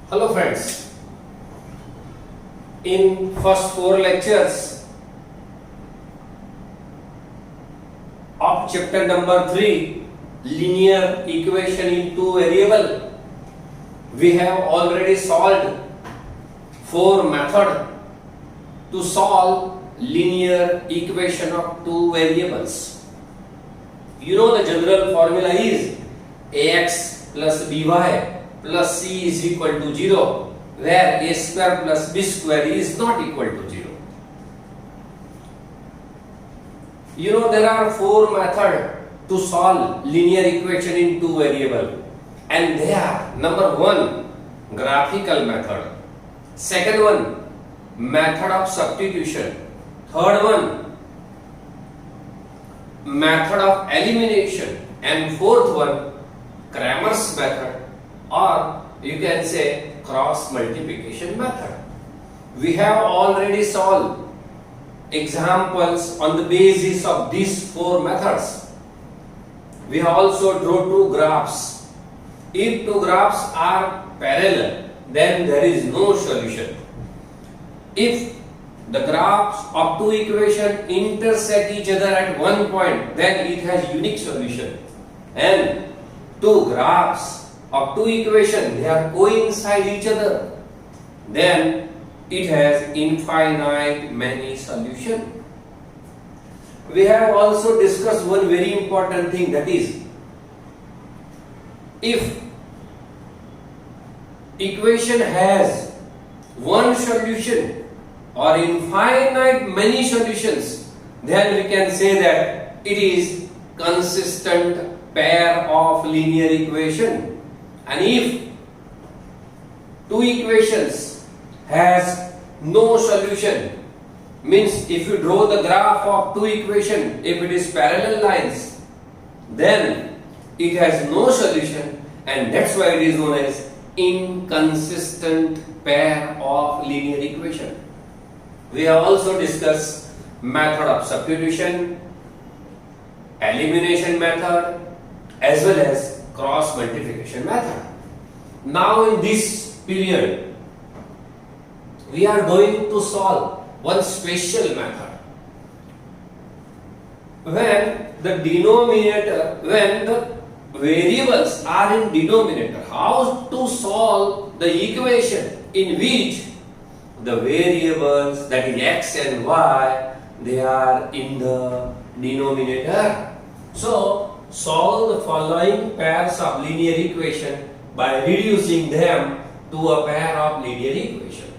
Hello friends, in first four lectures of chapter number 3, linear equation in two variable, we have already solved four methods to solve linear equation of two variables. You know the general formula is ax plus by plus c is equal to 0, where a square plus b square is not equal to 0. You know there are four methods to solve linear equation in two variable, and they are: number 1, graphical method; second one, method of substitution; third one, method of elimination; and fourth one, Cramer's method, or you can say cross multiplication method. We have already solved examples on the basis of these four methods. We have also draw two graphs. If two graphs are parallel, then there is no solution. If the graphs of two equations intersect each other at one point, then it has unique solution. And two graphs of two equations, they are coincide each other, then it has infinite many solutions. We have also discussed one very important thing, that is, if equation has one solution or infinite many solutions, then we can say that it is consistent pair of linear equation. And if two equations has no solution, means if you draw the graph of two equations, if it is parallel lines, then it has no solution, and that's why it is known as inconsistent pair of linear equation. We have also discussed method of substitution, elimination method, as well as cross multiplication method. Now in this period, we are going to solve one special method. When the variables are in denominator, how to solve the equation in which the variables, that is x and y, they are in the denominator. So solve the following pairs of linear equation by reducing them to a pair of linear equation.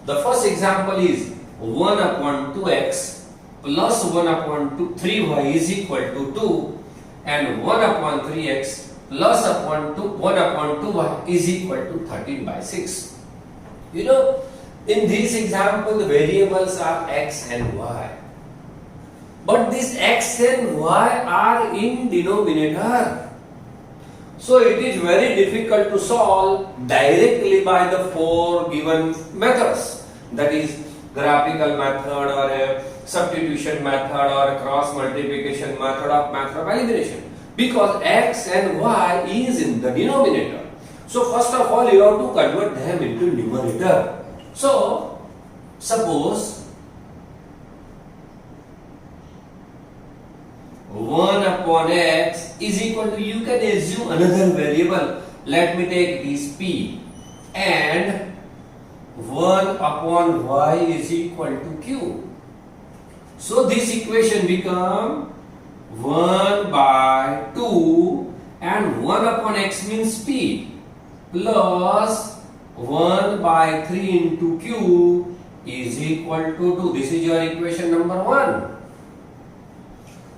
The first example is 1 upon 2x plus 1 upon 3y is equal to 2, and 1 upon 3x plus 1 upon 2y is equal to 13 by 6. You know, in this example the variables are x and y. But these x and y are in denominator. So it is very difficult to solve directly by the four given methods. That is graphical method, or a substitution method, or a cross multiplication method of elimination. Because x and y is in the denominator. So first of all you have to convert them into numerator. So suppose 1 upon x is equal to, you can assume another variable, let me take this p, and 1 upon y is equal to q. So this equation become 1 by 2, and 1 upon x means p, plus 1 by 3 into q is equal to 2. This is your equation number 1.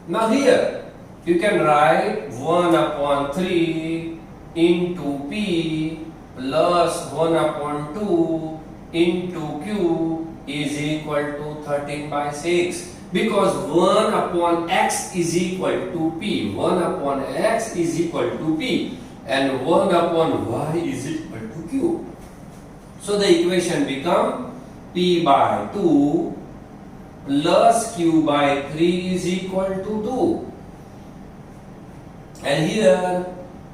Now here you can write 1 upon 3 into p plus 1 upon 2 into q is equal to 13 by 6, because 1 upon x is equal to p, 1 upon x is equal to p, and 1 upon y is equal to q. So the equation become p by 2 plus q by 3 is equal to 2. And here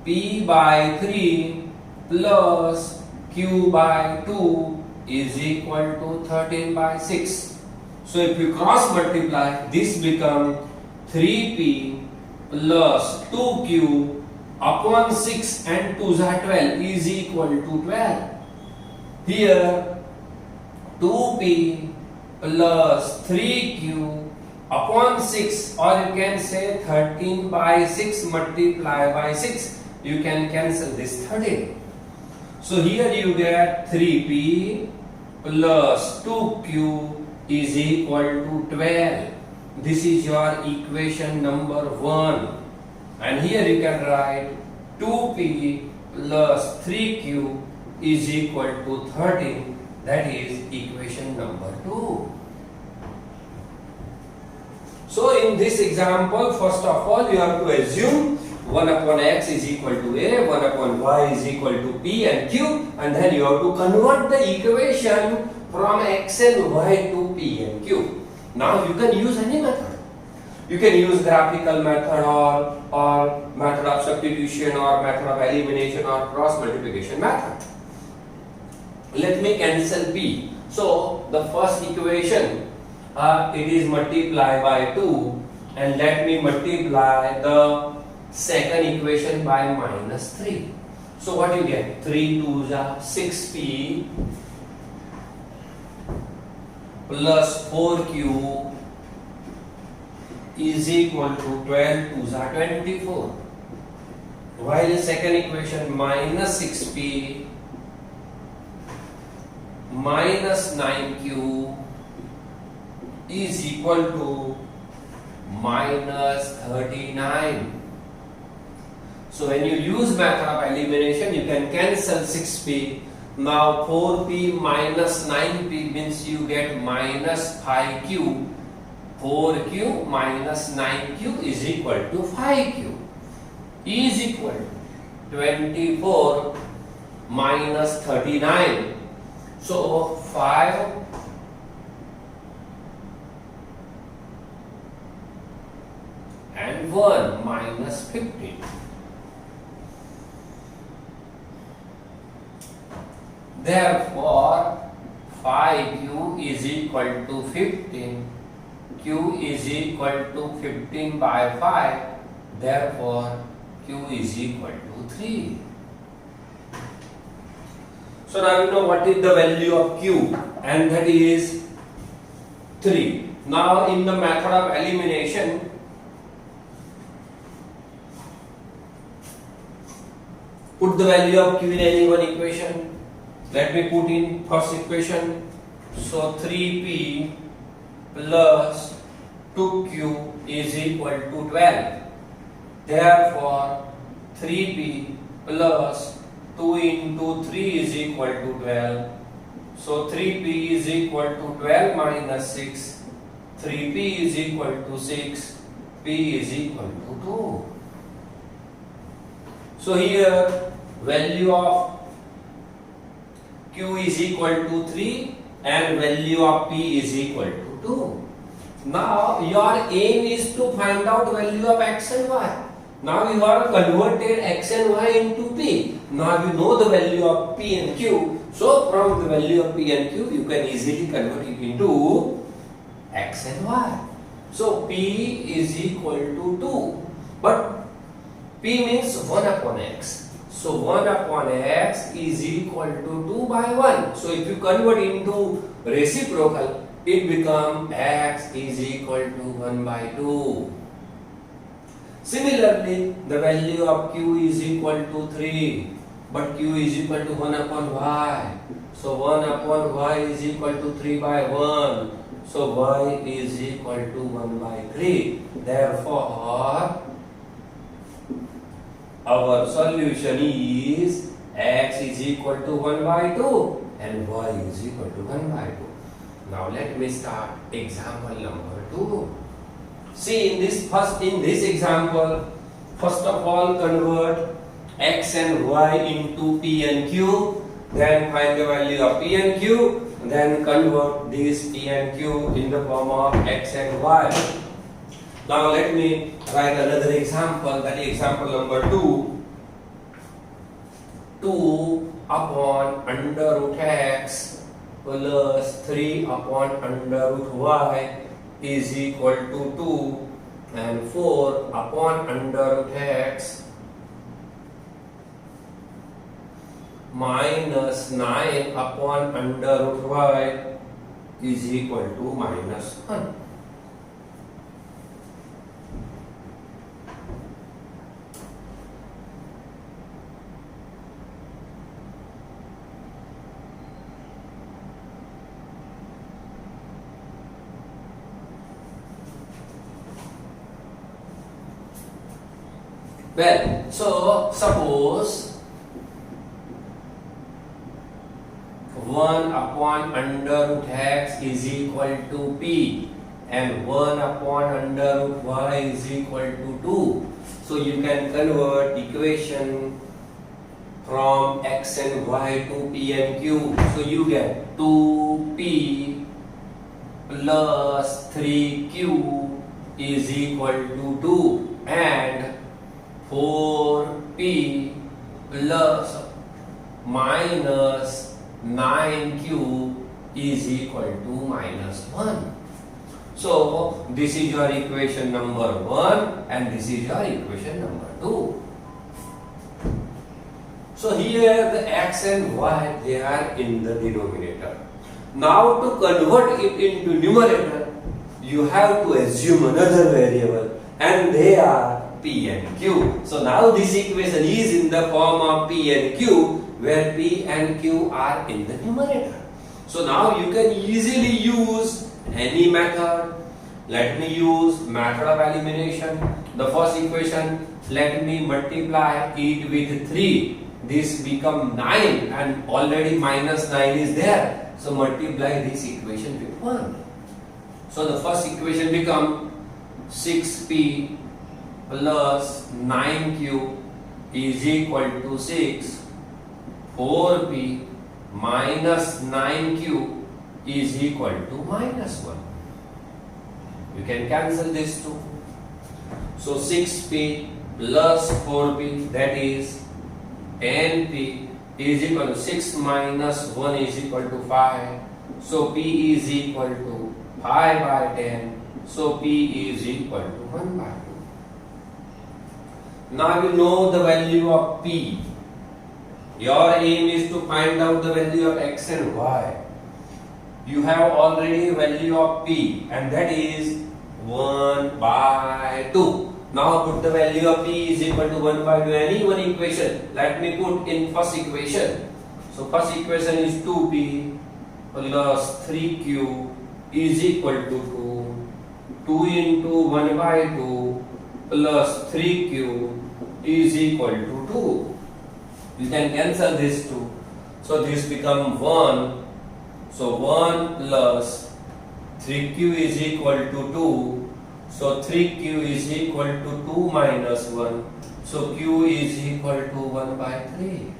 p by 3 plus q by 2 is equal to 13 by 6. So if you cross multiply, this become 3p plus 2q upon 6 and 2s are 12 is equal to 12. Here 2p plus 3q upon 6, or you can say 13 by 6 multiply by 6. You can cancel this 13. So here you get 3p plus 2q is equal to 12. This is your equation number 1. And here you can write 2p plus 3q is equal to 13. That is equation number 2. So in this example, first of all, you have to assume 1 upon x is equal to a, 1 upon y is equal to p and q, and then you have to convert the equation from x and y to p and q. Now you can use any method. You can use graphical method or method of substitution or method of elimination or cross multiplication method. Let me cancel p. So the first equation, it is multiply by 2, and let me multiply the second equation by minus 3. So what you get? 3 2s are 6p plus 4q is equal to 12 2s are 24. While the second equation minus 6p minus 9q is equal to minus 39. So when you use method of elimination, you can cancel 6p. Now 4p minus 9p means you get minus 5q. 4q minus 9q is equal to 5q is equal to 24 minus 39. So 5 and 1 minus 15. Therefore 5q is equal to 15. Q is equal to 15 by 5. Therefore q is equal to 3. So now you know what is the value of q, and that is 3. Now in the method of elimination, put the value of q in any one equation. Let me put in first equation. So 3p plus 2q is equal to 12. Therefore 3p plus 2 into 3 is equal to 12. So 3p is equal to 12 minus 6. 3p is equal to 6. P is equal to 2. So here value of q is equal to 3 and value of p is equal to 2. Now your aim is to find out value of x and y. Now you have converted x and y into p. Now you know the value of p and q. So from the value of p and q, you can easily convert it into x and y. So p is equal to 2. But p means 1 upon x. So 1 upon x is equal to 2 by 1. So if you convert into reciprocal, it becomes x is equal to 1 by 2. Similarly, the value of q is equal to 3, but q is equal to 1 upon y. So 1 upon y is equal to 3 by 1. So y is equal to 1 by 3. Therefore, our solution is x is equal to 1 by 2 and y is equal to 1 by 2. Now let me start example number 2. See in this example, first of all convert x and y into p and q, then find the value of p and q, then convert this p and q in the form of x and y. Now let me write another example, that is example number 2. 2 upon under root x plus 3 upon under root y is equal to 2, and 4 upon under root x minus 9 upon under root y is equal to minus 1. Well, so suppose 1 upon under root x is equal to p and 1 upon under root y is equal to 2. So you can convert equation from x and y to p and q. So you get 2p plus 3q is equal to 2 and 4p plus minus 9q is equal to minus 1. So this is your equation number 1 and this is your equation number 2. So here the x and y, they are in the denominator. Now to convert it into numerator, you have to assume another variable and they are p and q. So now this equation is in the form of p and q, where p and q are in the numerator. So now you can easily use any method. Let me use method of elimination. The first equation, let me multiply it with 3. This become 9 and already minus 9 is there. So multiply this equation with 1. So the first equation become 6p plus 9q is equal to 6. 4p minus 9q is equal to minus 1. You can cancel this too. So 6p plus 4p, that is 10p is equal to 6 minus 1 is equal to 5. So p is equal to 5 by 10. So p is equal to 1 by 2. Now you know the value of p. Your aim is to find out the value of x and y. You have already a value of p and that is 1 by 2. Now put the value of p is equal to 1 by 2, any one equation. Let me put in first equation. So first equation is 2p plus 3q is equal to 2. 2 into 1 by 2 plus 3q is equal to 2. You can cancel this 2. So this become 1. So 1 plus 3q is equal to 2. So 3q is equal to 2 minus 1. So q is equal to 1 by 3.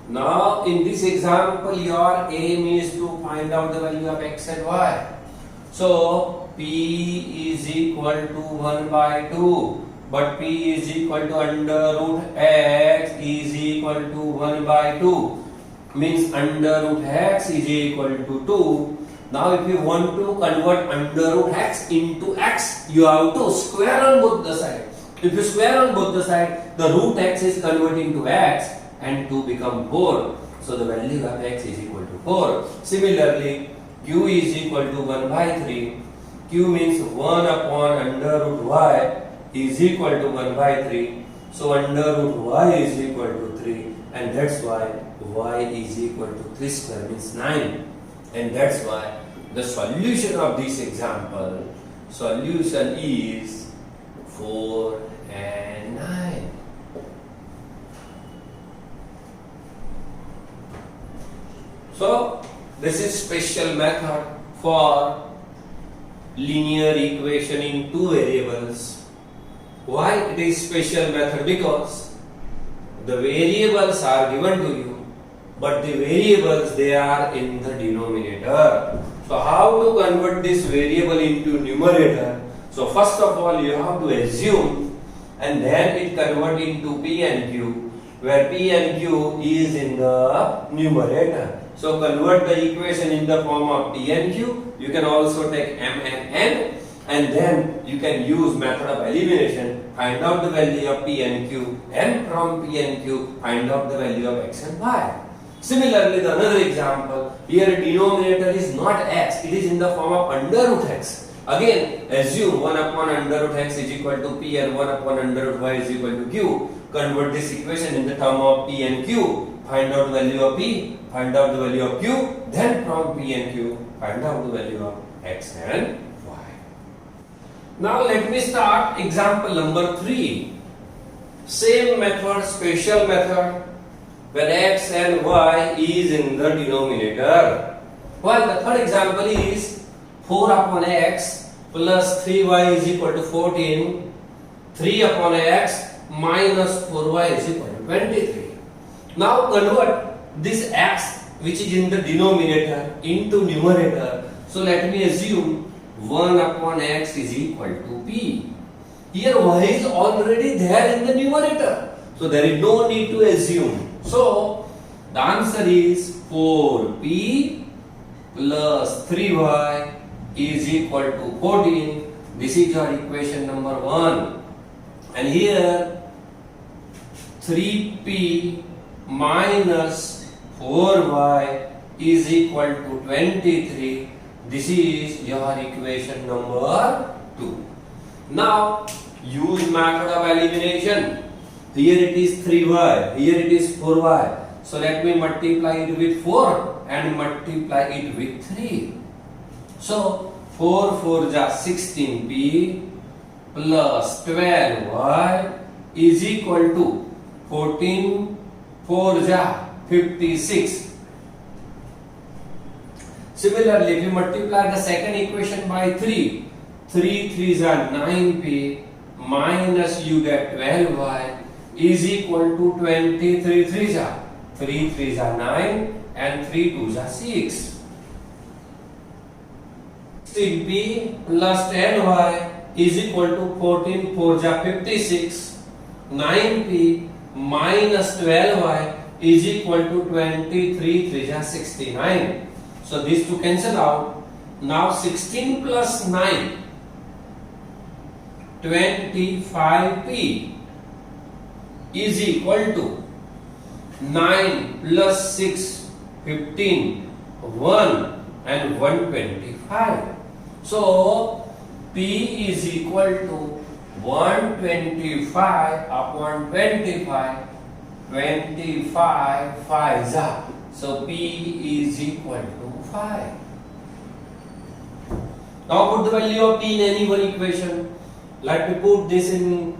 Now in this example your aim is to find out the value of x and y. So p is equal to 1 by 2. But p is equal to under root x is equal to 1 by 2. Means under root x is equal to 2. Now if you want to convert under root x into x, you have to square on both the sides. If you square on both the sides, the root x is converting to x and 2 become 4. So the value of x is equal to 4. Similarly, q is equal to 1 by 3. Q means 1 upon under root y is equal to 1 by 3. So under root y is equal to 3 and that's why y is equal to 3 square means 9. And that's why the solution of this example, solution is 4 and 9. So this is special method for linear equation in two variables. Why it is special method? Because the variables are given to you, but the variables, they are in the denominator. So how to convert this variable into numerator? So first of all you have to assume and then it convert into p and q. where P and Q is in the numerator. So convert the equation in the form of P and Q. You can also take M and N, and then you can use method of elimination, find out the value of P and Q, and from P and Q find out the value of X and Y. Similarly, the another example, here denominator is not X, it is in the form of under root X. Again, assume 1 upon under root X is equal to P and 1 upon under root Y is equal to Q. Convert this equation in the term of P and Q, find out the value of P, find out the value of Q, then from P and Q, find out the value of X and Y. Now let me start example number 3. Same method, special method, when X and Y is in the denominator. Well, the third example is 4 upon X plus 3Y is equal to 14, 3 upon X minus 4Y is equal to 23. Now convert this X which is in the denominator into numerator. So let me assume 1 upon X is equal to P. Here Y is already there in the numerator, so there is no need to assume. So the answer is 4P plus 3Y is equal to 14. This is your equation number 1. And here 3P minus 4Y is equal to 23. This is your equation number 2. Now use method of elimination. Here it is 3Y, here it is 4Y. So let me multiply it with 4 and multiply it with 3. So 4 4 ja 16P plus 12Y is equal to 14 4 ja 56. Similarly, if you multiply the second equation by 3, 3 3s are 9P minus you get 12Y is equal to 23 3s are 3 3s are 9 and 3 2s are 6. 16P plus 10Y is equal to 14 4s are 56. 9P minus 12Y is equal to 23 3s are 69. So these two cancel out. Now 16 plus 9, 25P is equal to 9 plus 6, 15, 1 and 125. So P is equal to 125 upon 25, 25 5s are. So P is equal to 5. Now put the value of P in any one equation. Let me put this in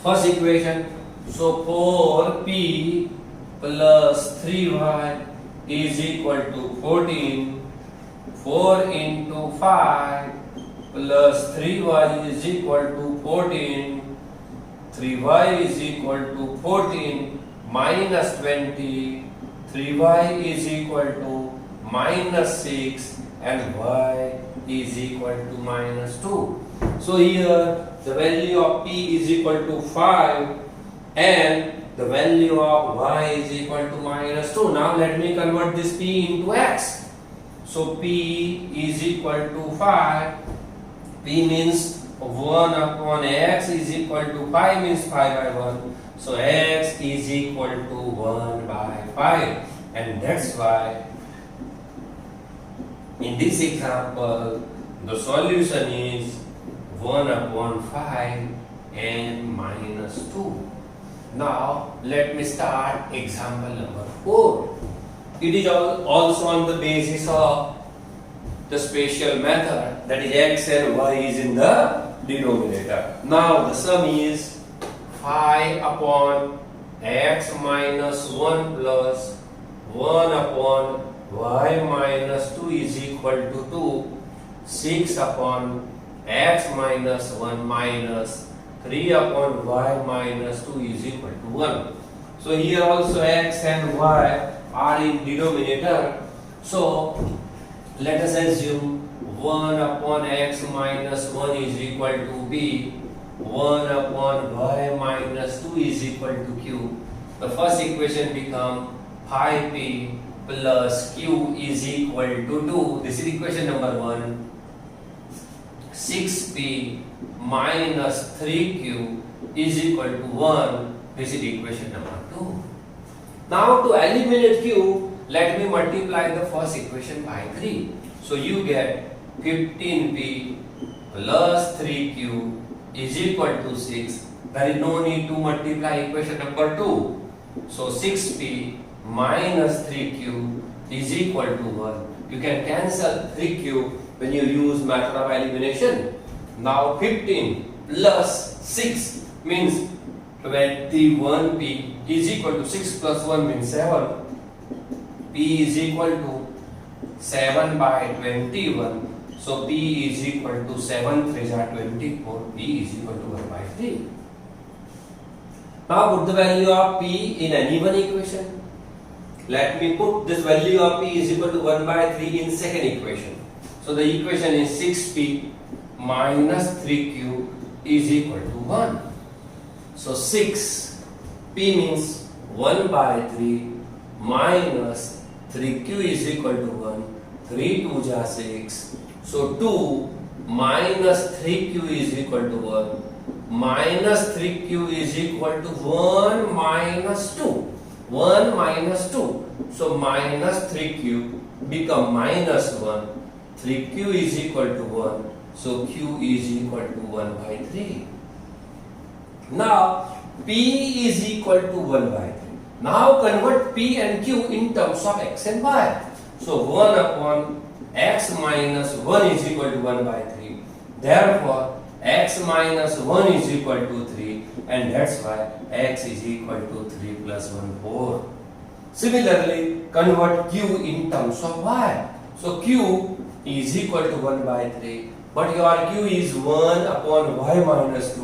first equation. So 4P plus 3Y is equal to 14. 4 into 5 plus 3Y is equal to 14. 3Y is equal to 14 minus 20. 3Y is equal to minus 6 and Y is equal to minus 2. So here the value of P is equal to 5 and the value of Y is equal to minus 2. Now let me convert this P into X. So P is equal to 5. P means 1 upon X is equal to 5 means 5 by 1. So X is equal to 1 by 5. And that's why in this example the solution is 1 upon 5 and minus 2. Now let me start example number 4. It is also on the basis of the special method, that is X and Y is in the denominator. Now the sum is 5 upon X minus 1 plus 1 upon Y minus 2 is equal to 2. 6 upon X minus 1 minus 3 upon Y minus 2 is equal to 1. So here also X and Y are in denominator. So let us assume 1 upon X minus 1 is equal to B. 1 upon y minus 2 is equal to q. The first equation become 5p plus q is equal to 2. This is equation number 1. 6p minus 3q is equal to 1. This is equation number 2. Now to eliminate q, let me multiply the first equation by 3. So you get 15p plus 3q is equal to 6. There is no need to multiply equation number 2. So 6p minus 3q is equal to 1. You can cancel 3q when you use method of elimination. Now 15 plus 6 means 21p is equal to 6 plus 1 means 7. P is equal to 7 by 21. So P is equal to 7 3 are 24. P is equal to 1 by 3. Now put the value of P in any one equation. Let me put this value of P is equal to 1 by 3 in second equation. So the equation is 6P minus 3Q is equal to 1. So 6 P means 1 by 3 minus 3Q is equal to 1. 3 2 ja 6. So 2 minus 3Q is equal to 1. Minus 3Q is equal to 1 minus 2. 1 minus 2. So minus 3Q become minus 1. 3Q is equal to 1. So Q is equal to 1 by 3. Now P is equal to 1 by 3. Now convert P and Q in terms of x and y. So 1 upon x minus 1 is equal to 1 by 3. Therefore x minus 1 is equal to 3, and that's why x is equal to 3 plus 1 4. Similarly, convert Q in terms of y. So Q is equal to 1 by 3, but your Q is 1 upon y minus 2.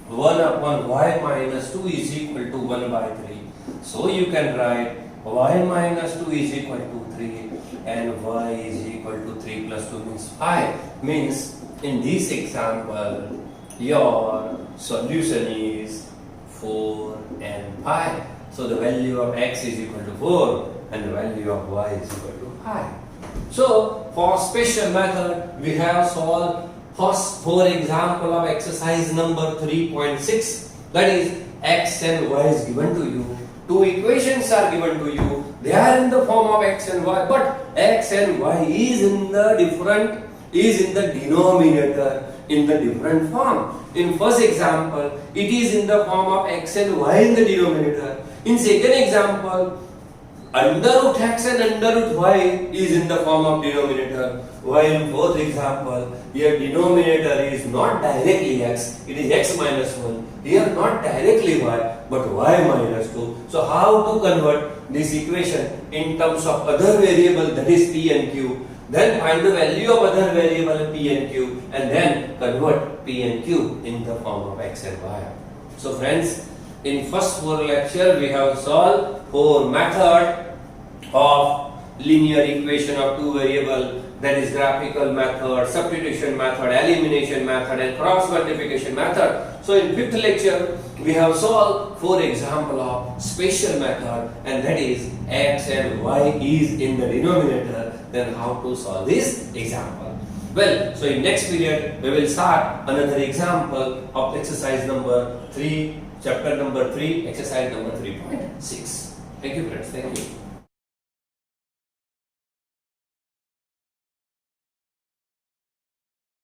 1 upon y minus 2 is equal to 1 by 3. So you can write y minus 2 is equal to 3 and y is equal to 3 plus 2 means 5. Means in this example, your solution is 4 and 5. So the value of x is equal to 4 and the value of y is equal to 5. So for special method, we have solved first 4 example of exercise number 3.6. That is x and y is given to you. 2 equations are given to you. They are in the form of x and y, but x and y is in the denominator in the different form. In first example, it is in the form of x and y in the denominator. In second example, under root x and under root y is in the form of denominator. While in fourth example, here denominator is not directly x, it is x minus 1. Here not directly y, but y minus 2. So how to convert this equation in terms of other variable, that is p and q. Then find the value of other variable p and q, and then convert p and q in the form of x and y. So friends, in first 4 lecture we have solved 4 method of linear equation of 2 variable, that is graphical method, substitution method, elimination method and cross multiplication method. So in 5th lecture we have solved 4 example of special method, and that is x and y is in the denominator. Then how to solve this example? Well, so in next period we will start another example of exercise number 3, chapter number 3, exercise number 3.6. Thank you friends, thank you.